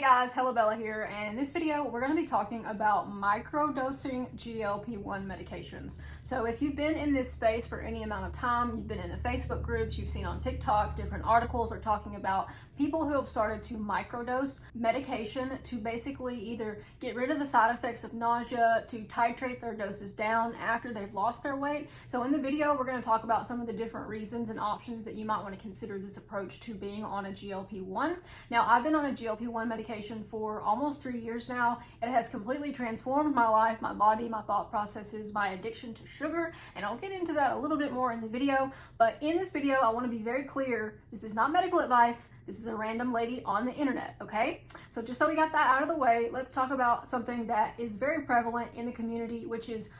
Hey guys, Hello Bella here, and in this video we're going to be talking about microdosing GLP-1 medications. So if you've been in this space for any amount of time, you've been in the Facebook groups, you've seen on TikTok, different articles are talking about people who have started to microdose medication to basically either get rid of the side effects of nausea, to titrate their doses down after they've lost their weight. So in the video we're going to talk about some of the different reasons and options that you might want to consider this approach to being on a GLP-1. Now I've been on a GLP-1 medication for almost 3 years now. It has completely transformed my life, my body, my thought processes, my addiction to sugar, and I'll get into that a little bit more in the video. But in this video, I want to be very clear, this is not medical advice, this is a random lady on the internet, okay? So just so we got that out of the way, let's talk about something that is very prevalent in the community, which is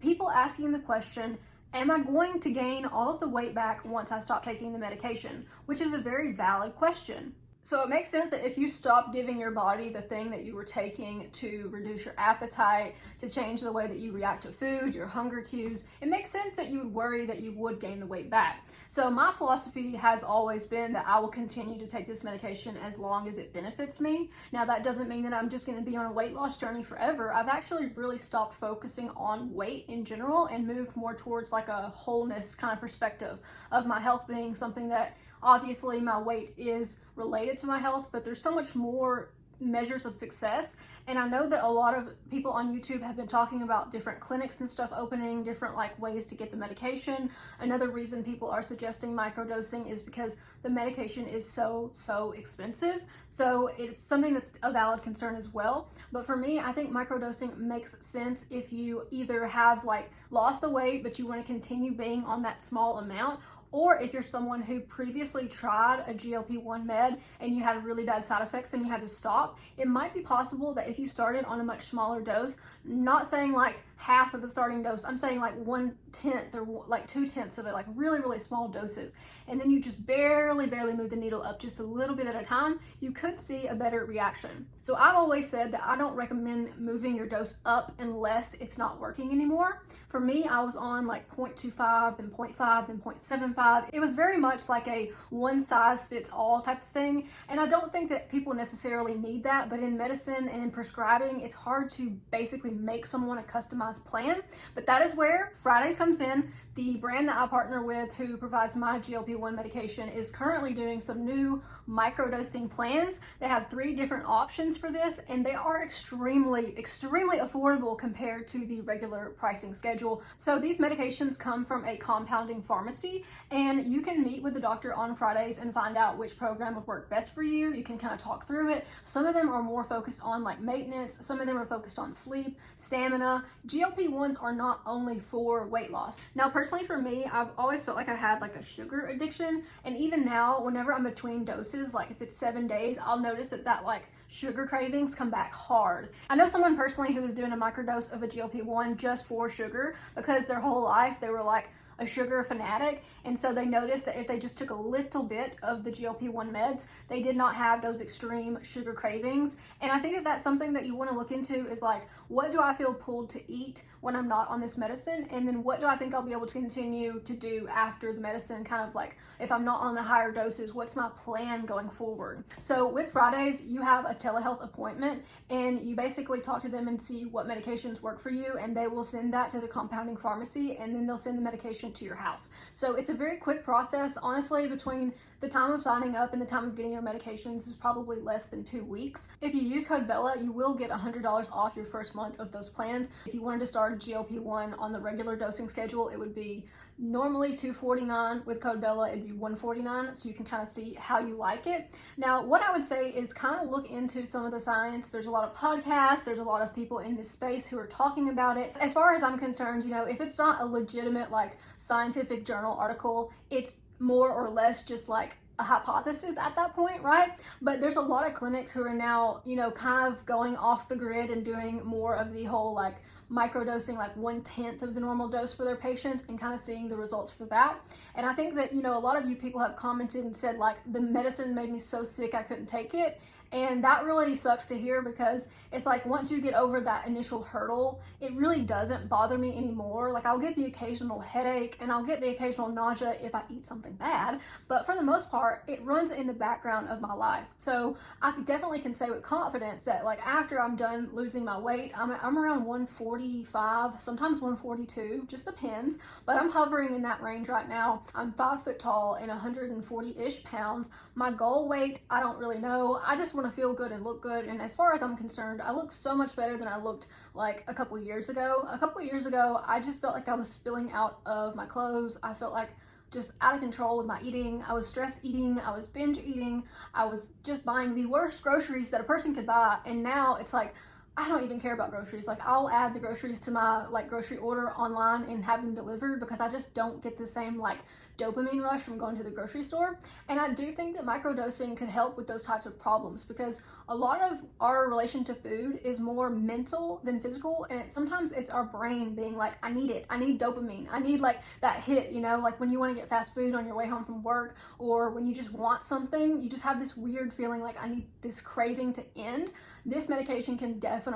people asking the question, am I going to gain all of the weight back once I stop taking the medication? Which is a very valid question. So it makes sense that if you stop giving your body the thing that you were taking to reduce your appetite, to change the way that you react to food, your hunger cues, it makes sense that you would worry that you would gain the weight back. So my philosophy has always been that I will continue to take this medication as long as it benefits me. Now that doesn't mean that I'm just going to be on a weight loss journey forever. I've actually really stopped focusing on weight in general and moved more towards like a wholeness kind of perspective of my health being something that obviously my weight is related to my health, but there's so much more measures of success. And I know that a lot of people on YouTube have been talking about different clinics and stuff opening, different like ways to get the medication. Another reason people are suggesting microdosing is because the medication is so expensive. So it's something that's a valid concern as well. But for me, I think microdosing makes sense if you either have like lost the weight, but you want to continue being on that small amount, or if you're someone who previously tried a GLP-1 med and you had really bad side effects and you had to stop, it might be possible that if you started on a much smaller dose, not saying like half of the starting dose, I'm saying like 1/10 or like 2/10 of it, like really small doses, and then you just barely move the needle up just a little bit at a time, you could see a better reaction. So I've always said that I don't recommend moving your dose up unless it's not working anymore. For me, I was on like 0.25, then 0.5, then 0.75. It was very much like a one size fits all type of thing. And I don't think that people necessarily need that, but in medicine and in prescribing, it's hard to basically make someone a customized plan. But that is where Fridays comes in. The brand that I partner with who provides my GLP-1 medication is currently doing some new microdosing plans. They have 3 different options for this, and they are extremely affordable compared to the regular pricing schedule. So these medications come from a compounding pharmacy, and you can meet with the doctor on Fridays and find out which program would work best for you. You can kind of talk through it. Some of them are more focused on like maintenance, some of them are focused on sleep, stamina. GLP-1s are not only for weight loss. Now personally for me, I've always felt like I had like a sugar addiction, and even now whenever I'm between doses, like if it's 7 days, I'll notice that like sugar cravings come back hard. I know someone personally who was doing a microdose of a GLP-1 just for sugar because their whole life they were like a sugar fanatic, and so they noticed that if they just took a little bit of the GLP-1 meds, they did not have those extreme sugar cravings. And I think that that's something that you want to look into is like, what do I feel pulled to eat when I'm not on this medicine, and then what do I think I'll be able to continue to do after the medicine, kind of like if I'm not on the higher doses, what's my plan going forward. So with Fridays, you have a telehealth appointment and you basically talk to them and see what medications work for you, and they will send that to the compounding pharmacy, and then they'll send the medication to your house. So it's a very quick process. Honestly, between the time of signing up and the time of getting your medications is probably less than 2 weeks. If you use code BELLA, you will get $100 off your first month of those plans. If you wanted to start a GLP-1 on the regular dosing schedule, it would be normally $249. With code BELLA, it'd be $149, so you can kind of see how you like it. Now, what I would say is kind of look into some of the science. There's a lot of podcasts, there's a lot of people in this space who are talking about it. As far as I'm concerned, you know, if it's not a legitimate like scientific journal article, it's more or less just like a hypothesis at that point, right? But there's a lot of clinics who are now, you know, kind of going off the grid and doing more of the whole like microdosing, like 1/10 of the normal dose for their patients, and kind of seeing the results for that. And I think that, you know, a lot of you people have commented and said like, the medicine made me so sick I couldn't take it. And that really sucks to hear, because it's like once you get over that initial hurdle, it really doesn't bother me anymore. Like I'll get the occasional headache and I'll get the occasional nausea if I eat something bad, but for the most part, it runs in the background of my life. So I definitely can say with confidence that like after I'm done losing my weight, I'm around 145, sometimes 142, just depends, but I'm hovering in that range right now. I'm 5 foot tall and 140-ish pounds. My goal weight, I don't really know. I just want to feel good and look good, and as far as I'm concerned, I look so much better than I looked like a couple years ago. A couple years ago, I just felt like I was spilling out of my clothes. I felt like just out of control with my eating. I was stress eating, I was binge eating, I was just buying the worst groceries that a person could buy, and now it's like I don't even care about groceries. Like I'll add the groceries to my like grocery order online and have them delivered, because I just don't get the same like dopamine rush from going to the grocery store. And I do think that microdosing could help with those types of problems, because a lot of our relation to food is more mental than physical, and sometimes it's our brain being like, I need it, I need dopamine, I need like that hit, you know, like when you want to get fast food on your way home from work, or when you just want something, you just have this weird feeling like I need this craving to end. This medication can definitely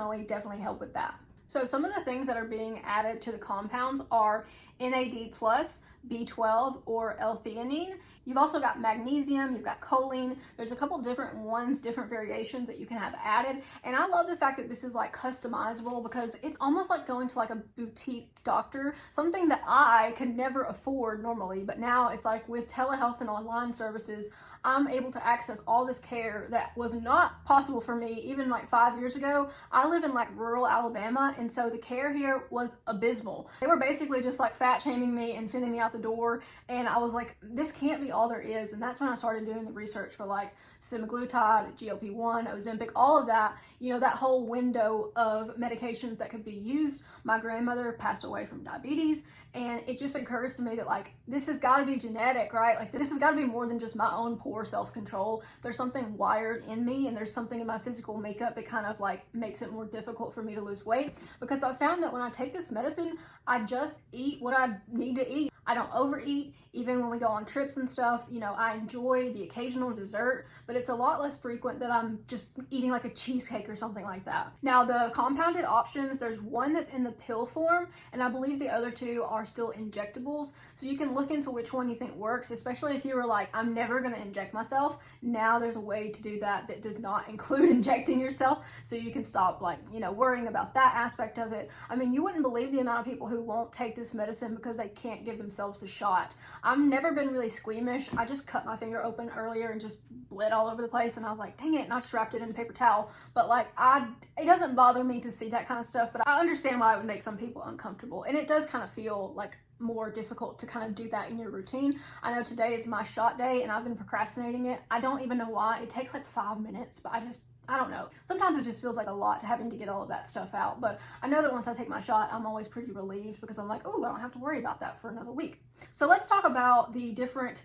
help with that. So some of the things that are being added to the compounds are NAD+, B12, or L-theanine. You've also got magnesium, you've got choline. There's a couple different ones, different variations that you can have added. And I love the fact that this is like customizable, because it's almost like going to like a boutique doctor, something that I could never afford normally. But now it's like with telehealth and online services, I'm able to access all this care that was not possible for me even like 5 years ago. I live in like rural Alabama, and so the care here was abysmal. They were basically just like fat shaming me and sending me out the door, and I was like, this can't be all there is. And that's when I started doing the research for like semaglutide, GLP-1, Ozempic, all of that, you know, that whole window of medications that could be used. My grandmother passed away from diabetes, and it just occurs to me that like this has got to be genetic, right? Like this has got to be more than just my own poor self-control. There's something wired in me, and there's something in my physical makeup that kind of like makes it more difficult for me to lose weight, because I found that when I take this medicine, I just eat what I need to eat. I don't overeat. Even when we go on trips and stuff, you know, I enjoy the occasional dessert, but it's a lot less frequent that I'm just eating like a cheesecake or something like that. Now, the compounded options, there's one that's in the pill form, and I believe the other two are still injectables. So you can look into which one you think works, especially if you were like, I'm never going to inject myself. Now there's a way to do that that does not include injecting yourself, so you can stop like, you know, worrying about that aspect of it. I mean, you wouldn't believe the amount of people who won't take this medicine because they can't give themselves the shot. I've never been really squeamish. I just cut my finger open earlier and just bled all over the place, and I was like, dang it, and I just wrapped it in a paper towel. But like, it doesn't bother me to see that kind of stuff, but I understand why it would make some people uncomfortable, and it does kind of feel like more difficult to kind of do that in your routine. I know today is my shot day, and I've been procrastinating it. I don't even know why. It takes like 5 minutes, but I don't know. Sometimes it just feels like a lot having to get all of that stuff out, but I know that once I take my shot, I'm always pretty relieved, because I'm like, oh, I don't have to worry about that for another week. So let's talk about the different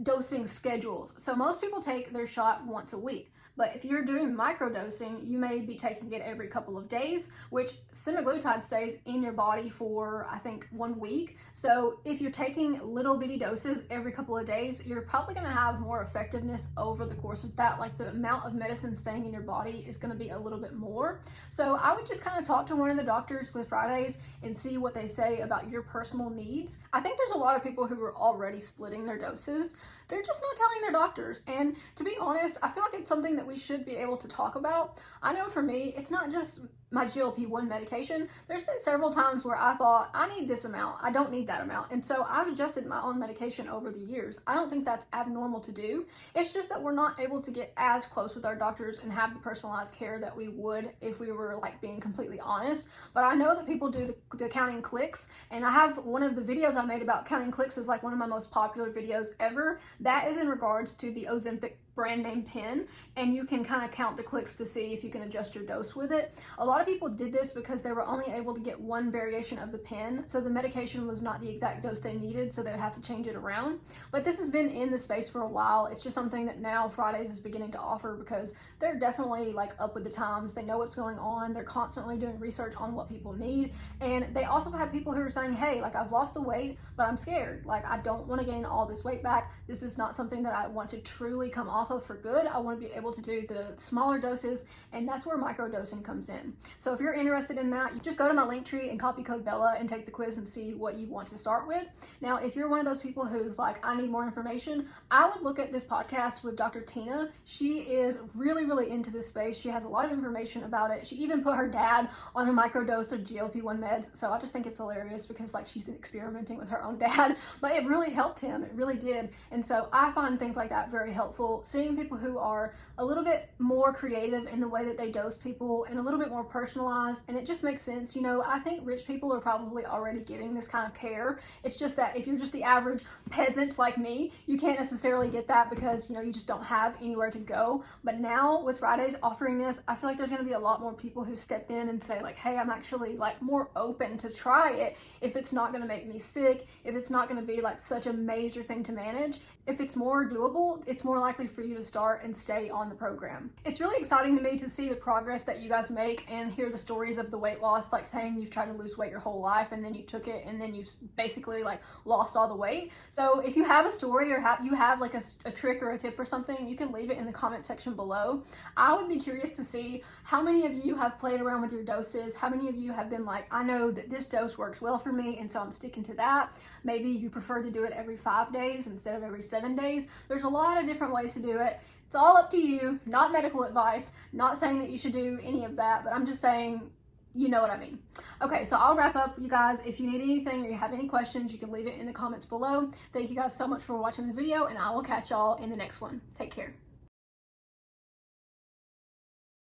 dosing schedules. So most people take their shot once a week, but if you're doing microdosing, you may be taking it every couple of days, which semaglutide stays in your body for, I think, 1 week. So if you're taking little bitty doses every couple of days, you're probably going to have more effectiveness over the course of that. Like the amount of medicine staying in your body is going to be a little bit more. So I would just kind of talk to one of the doctors with Fridays and see what they say about your personal needs. I think there's a lot of people who are already splitting their doses. They're just not telling their doctors. And to be honest, I feel like it's something that we should be able to talk about. I know for me, it's not just my GLP-1 medication. There's been several times where I thought, I need this amount, I don't need that amount. And so I've adjusted my own medication over the years. I don't think that's abnormal to do. It's just that we're not able to get as close with our doctors and have the personalized care that we would if we were like being completely honest. But I know that people do the counting clicks, and I have one of the videos I made about counting clicks is like one of my most popular videos ever. That is in regards to the Ozempic brand name pen, and you can kind of count the clicks to see if you can adjust your dose with it. A lot of people did this because they were only able to get one variation of the pen, so the medication was not the exact dose they needed, so they would have to change it around. But this has been in the space for a while. It's just something that now Fridays is beginning to offer, because they're definitely like up with the times. They know what's going on. They're constantly doing research on what people need, and they also have people who are saying, hey, like I've lost the weight, but I'm scared. Like I don't want to gain all this weight back. This is not something that I want to truly come off off of for good. I want to be able to do the smaller doses, and that's where microdosing comes in. So if you're interested in that, you just go to my link tree and copy code Bella and take the quiz and see what you want to start with. Now, if you're one of those people who's like, I need more information, I would look at this podcast with Dr. Tina. She is really, really into this space. She has a lot of information about it. She even put her dad on a microdose of GLP-1 meds. So I just think it's hilarious because like she's experimenting with her own dad, but it really helped him. It really did. And so I find things like that very helpful. Seeing people who are a little bit more creative in the way that they dose people and a little bit more personalized, and it just makes sense. You know, I think rich people are probably already getting this kind of care. It's just that if you're just the average peasant like me, you can't necessarily get that because, you know, you just don't have anywhere to go. But now with Fridays offering this, I feel like there's going to be a lot more people who step in and say like, hey, I'm actually like more open to try it if it's not going to make me sick, if it's not going to be like such a major thing to manage. If it's more doable, it's more likely for you to start and stay on the program. It's really exciting to me to see the progress that you guys make and hear the stories of the weight loss, like saying you've tried to lose weight your whole life and then you took it and then you basically like lost all the weight. So if you have a story or you have like a trick or a tip or something, you can leave it in the comment section below. I would be curious to see how many of you have played around with your doses, how many of you have been like, I know that this dose works well for me and so I'm sticking to that. Maybe you prefer to do it every 5 days instead of every 7 days. There's a lot of different ways to do it. It's all up to you, not medical advice, not saying that you should do any of that, but I'm just saying, you know what I mean. Okay, so I'll wrap up, you guys. If you need anything or you have any questions, you can leave it in the comments below. Thank you guys so much for watching the video, and I will catch y'all in the next one. Take care.